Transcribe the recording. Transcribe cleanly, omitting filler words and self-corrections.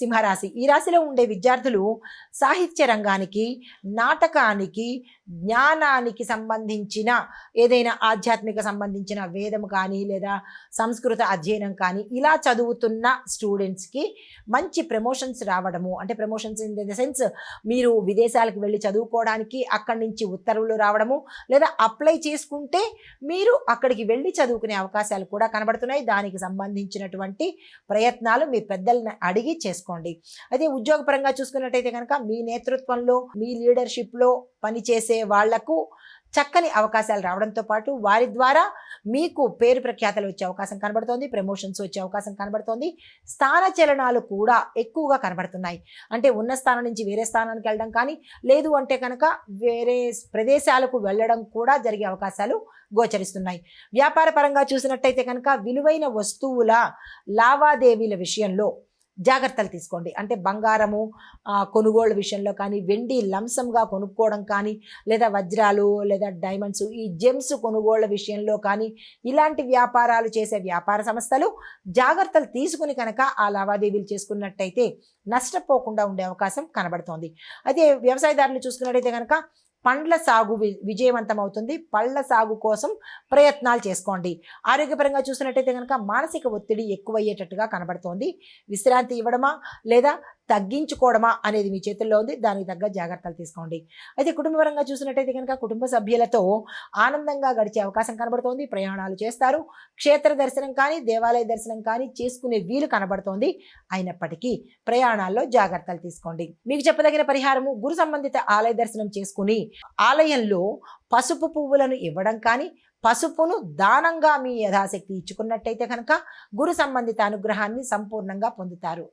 సింహరాశి. ఈ రాశిలో ఉండే విద్యార్థులు సాహిత్య రంగానికి, నాటకానికి, జ్ఞానానికి సంబంధించిన ఏదైనా ఆధ్యాత్మిక సంబంధించిన వేదం కానీ లేదా సంస్కృత అధ్యయనం కానీ ఇలా చదువుతున్న స్టూడెంట్స్కి మంచి ప్రమోషన్స్ రావడము, అంటే ప్రమోషన్స్ ఇన్ ద సెన్స్ మీరు విదేశాలకు వెళ్ళి చదువుకోవడానికి అక్కడి నుంచి ఉత్తర్వులు రావడము, లేదా అప్లై చేసుకుంటే మీరు అక్కడికి వెళ్ళి చదువుకునే అవకాశాలు కూడా కనబడుతున్నాయి. దానికి సంబంధించినటువంటి ప్రయత్నాలు మీ పెద్దల్ని అడిగి చేసుకోండి. అదే ఉద్యోగపరంగా చూసుకున్నట్టయితే కనుక మీ నేతృత్వంలో, మీ లీడర్షిప్లో పనిచేసే వాళ్లకు చక్కని అవకాశాలు రావడంతో పాటు వారి ద్వారా మీకు పేరు ప్రఖ్యాతలు వచ్చే అవకాశం కనబడుతోంది, ప్రమోషన్స్ వచ్చే అవకాశం కనబడుతోంది. స్థాన చలనాలు కూడా ఎక్కువగా కనబడుతున్నాయి. అంటే ఉన్న స్థానం నుంచి వేరే స్థానానికి వెళ్ళడం కానీ, లేదు అంటే కనుక వేరే ప్రదేశాలకు వెళ్ళడం కూడా జరిగే అవకాశాలు గోచరిస్తున్నాయి. వ్యాపార పరంగా చూసినట్టయితే కనుక విలువైన వస్తువుల లావాదేవీల విషయంలో జాగ్రత్తలు తీసుకోండి. అంటే బంగారము కొనుగోళ్ల విషయంలో కానీ, వెండి లంసంగా కొనుక్కోవడం కానీ, లేదా వజ్రాలు లేదా డైమండ్స్ ఈ జెమ్స్ కొనుగోళ్ల విషయంలో కానీ, ఇలాంటి వ్యాపారాలు చేసే వ్యాపార సంస్థలు జాగ్రత్తలు తీసుకుని కనుక ఆ లావాదేవీలు చేసుకున్నట్టయితే నష్టపోకుండా ఉండే అవకాశం కనబడుతోంది. అయితే వ్యవసాయదారులు చూసుకున్నట్టయితే కనుక పండ్ల సాగు విజయవంతం అవుతుంది. పళ్ళ సాగు కోసం ప్రయత్నాలు చేసుకోండి. ఆరోగ్యపరంగా చూసినట్టయితే కనుక మానసిక ఒత్తిడి ఎక్కువయ్యేటట్టుగా కనబడుతోంది. విశ్రాంతి ఇవ్వడమా లేదా తగ్గించుకోవడమా అనేది మీ చేతుల్లో ఉంది. దానికి తగ్గ జాగ్రత్తలు తీసుకోండి. అయితే కుటుంబపరంగా చూసినట్టయితే కనుక కుటుంబ సభ్యులతో ఆనందంగా గడిచే అవకాశం కనబడుతోంది. ప్రయాణాలు చేస్తారు. క్షేత్ర దర్శనం కానీ, దేవాలయ దర్శనం కానీ చేసుకునే వీలు కనబడుతోంది. అయినప్పటికీ ప్రయాణాల్లో జాగ్రత్తలు తీసుకోండి. మీకు చెప్పదగిన పరిహారము, గురు సంబంధిత ఆలయ దర్శనం చేసుకుని ఆలయంలో పసుపు పువ్వులను ఇవ్వడం కానీ, పసుపును దానంగా మీ యథాశక్తి ఇచ్చుకున్నట్టయితే కనుక గురు సంబంధిత అనుగ్రహాన్ని సంపూర్ణంగా పొందుతారు.